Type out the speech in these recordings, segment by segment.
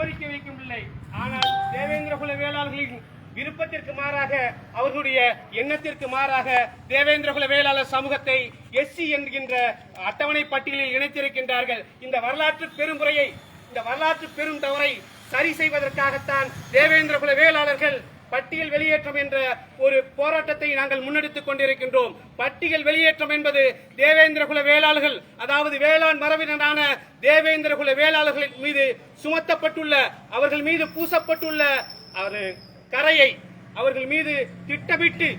கோரிக்கை வைக்கவில்லை. ஆனால் தேவேந்திர குல வேளாளர்களின் விருப்பத்திற்கு மாறாக, அவர்களுடைய எண்ணத்திற்கு மாறாக தேவேந்திர குல வேளாளர் சமூகத்தை எஸ்சி என்கின்ற அட்டவணை பட்டியலில் இணைத்திருக்கின்றார்கள். இந்த வரலாற்று பெருமுறையை, இந்த வரலாற்று பெரும் தவறை சரி செய்வதற்காகத்தான் தேவேந்திர குல வேளாளர்கள் பட்டியல் வெளியேற்றம் என்ற ஒரு போராட்டத்தை நாங்கள் முன்னெடுத்துக் கொண்டிருக்கின்றோம். பட்டியல் வெளியேற்றம் என்பது தேவேந்திர குல வேளாளர்கள், அதாவது வேளாண் மரபினரான தேவேந்திர குல வேளாளர்களின் மீது சுமத்தப்பட்டுள்ள, அவர்கள் மீது பூசப்பட்டுள்ள கரையை அவர்கள் மீது திட்டமிட்டு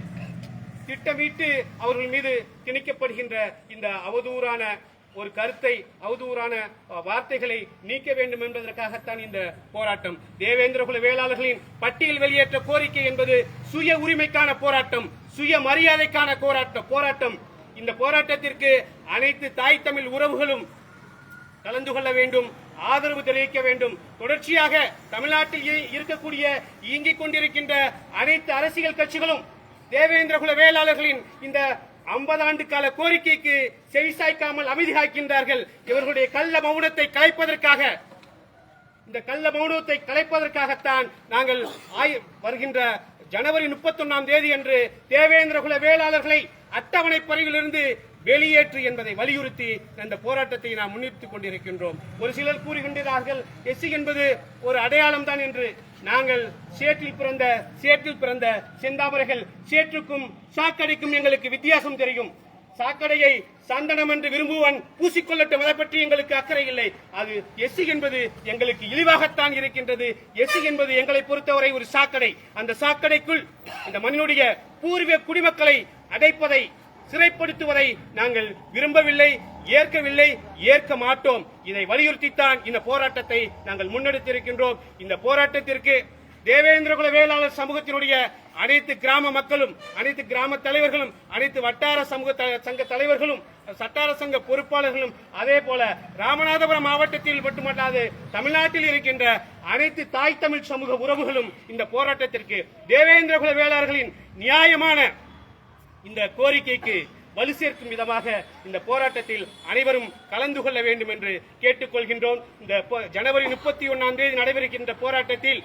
அவர்கள் மீது திணிக்கப்படுகின்ற இந்த அவதூறான ஒரு கருத்தை, அவதூறான வார்த்தைகளை நீக்க வேண்டும் என்பதற்காகத்தான் இந்த போராட்டம். தேவேந்திர குல வேளாளர்களின் பட்டியல் வெளியேற்ற கோரிக்கை என்பது சுய உரிமைக்கான போராட்டம், சுய மரியாதைக்கான போராட்டம். இந்த போராட்டத்திற்கு அனைத்து தாய் தமிழ் உறவுகளும் கலந்து கொள்ள வேண்டும், ஆதரவு தெரிவிக்க வேண்டும். தொடர்ச்சியாக தமிழ்நாட்டில் இருக்கக்கூடிய இயங்கிக் கொண்டிருக்கின்ற அனைத்து அரசியல் கட்சிகளும் தேவேந்திர குல வேளாளர்களின் இந்த 50 ஆண்டு கால கோரிக்கைக்கு செவிசாய்க்காமல் அமைதி காக்கின்றார்கள். இவர்களுடைய கள்ள மௌனத்தை கலைப்பதற்காக, இந்த கள்ள மௌனத்தை கலைப்பதற்காகத்தான் நாங்கள் வருகின்ற ஜனவரி 31ஆம் தேதி அன்று தேவேந்திர குல வேளாளர்களை அட்டவணை பதவியிலிருந்து வெளியேற்று என்பதை வலியுறுத்தி இந்த போராட்டத்தை நாம் முன்னிறுத்திக் கொண்டிருக்கின்றோம். ஒரு சிலர் கூறுகின்றார்கள் எஸ்சி என்பது ஒரு அடையாளம் தான் என்று. நாங்கள் சேற்றில் பிறந்த செந்தாமரைகள். சேற்றுக்கும் சாக்கடைக்கும் எங்களுக்கு வித்தியாசம் தெரியும். சாக்கடையை சந்தனம் என்று விரும்புவன் பூசிக்கொள்ளட்டும், அதை பற்றி எங்களுக்கு அக்கறை இல்லை. அது எஸ்சி என்பது எங்களுக்கு இழிவாகத்தான் இருக்கின்றது. எஸ்சி என்பது எங்களை பொறுத்தவரை ஒரு சாக்கடை. அந்த சாக்கடைக்குள் இந்த மண்ணுடைய பூர்வீக குடிமக்களை அடைப்பதை, சிறைப்படுத்துவதை நாங்கள் விரும்பவில்லை, ஏற்கவில்லை, ஏற்க மாட்டோம். இதை வலியுறுத்தித்தான் இந்த போராட்டத்தை நாங்கள் முன்னெடுத்திருக்கின்றோம். இந்த போராட்டத்திற்கு தேவேந்திர குல வேளாளர் சமூகத்தினுடைய அனைத்து கிராம மக்களும், அனைத்து கிராம தலைவர்களும், அனைத்து வட்டார சங்க தலைவர்களும், சட்டார சங்க பொறுப்பாளர்களும், அதே போல ராமநாதபுரம் மாவட்டத்தில் மட்டுமல்லாது தமிழ்நாட்டில் இருக்கின்ற அனைத்து தாய் தமிழ் சமூக உறவுகளும் இந்த போராட்டத்திற்கு, தேவேந்திர குல வேளாளர்களின் நியாயமான இந்த கோரிக்கைக்கு வலு சேர்க்கும் விதமாக இந்த போராட்டத்தில் அனைவரும் கலந்து கொள்ள வேண்டும் என்று கேட்டுக்கொள்கின்றோம். இந்த ஜனவரி 31ஆம் தேதி நடைபெறுகின்ற போராட்டத்தில்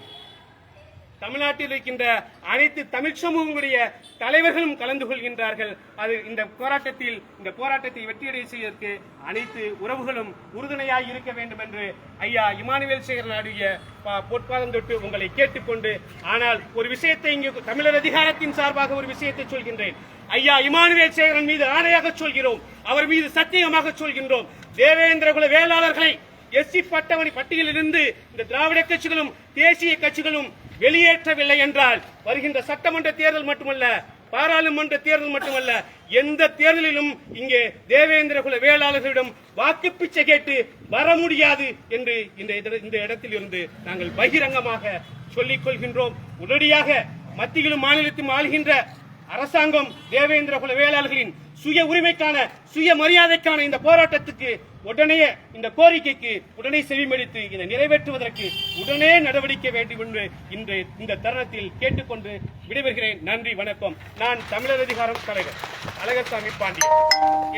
தமிழ்நாட்டில் இருக்கின்ற அனைத்து தமிழ் சமூகங்களுடைய தலைவர்களும் கலந்து கொள்கின்றார்கள். அது இந்த போராட்டத்தை வெற்றியடை செய்வதற்கு அனைத்து உறவுகளும் உறுதுணையாக இருக்க வேண்டும் என்று ஐயா இமானுவேல் சேகரனுடைய பொற்பாதம் தொட்டு உங்களை கேட்டுக்கொண்டு, ஆனால் ஒரு விஷயத்தை இங்கு தமிழர் அதிகாரத்தின் சார்பாக ஒரு விஷயத்தை சொல்கின்றேன். ஐயா இமானுவேல் சேகரன் மீது ஆணையாக சொல்கிறோம், அவர் மீது சத்தியமாக சொல்கின்றோம். தேவேந்திர குல வேளாளர்களை எஸ்சி பட்டியலிலிருந்து இந்த திராவிட கட்சிகளும் தேசிய கட்சிகளும் வெளியேற்றவில்லை என்றால் வருகின்ற சட்டமன்ற தேர்தல் மட்டுமல்ல, பாராளுமன்ற தேர்தல் மட்டுமல்ல, எந்த தேர்தலிலும் இங்கே தேவேந்திர குல வேளாளர்களிடம் வாக்கு பிச்சை கேட்டு வர முடியாது என்று இந்த இடத்தில் இருந்து நாங்கள் பகிரங்கமாக சொல்லிக் கொள்கின்றோம். உடனடியாக மத்தியிலும் மாநிலத்திலும் ஆளுகின்ற அரசாங்கம் தேவேந்திர குல வேளாளர்களின் சுய உரிமைக்கான, சுய மரியாதைக்கான இந்த போராட்டத்துக்கு உடனே, இந்த கோரிக்கைக்கு உடனே செவிமடித்து இதை நிறைவேற்றுவதற்கு உடனே நடவடிக்கை வேண்டும் என்று இந்த தருணத்தில் கேட்டுக்கொண்டு விடைபெறுகிறேன். நன்றி, வணக்கம். நான் தமிழர் அதிகாரம் தலைவர் அழகர்சாமி பாண்டியன்.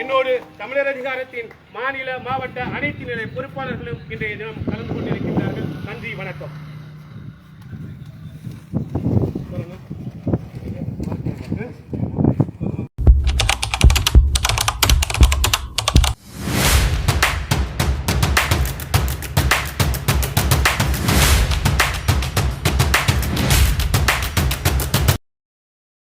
என்னோடு தமிழர் அதிகாரத்தின் மாநில, மாவட்ட அனைத்து நிலை பொறுப்பாளர்களும் இன்றைய தினம் கலந்து கொண்டிருக்கின்றார்கள். நன்றி, வணக்கம்.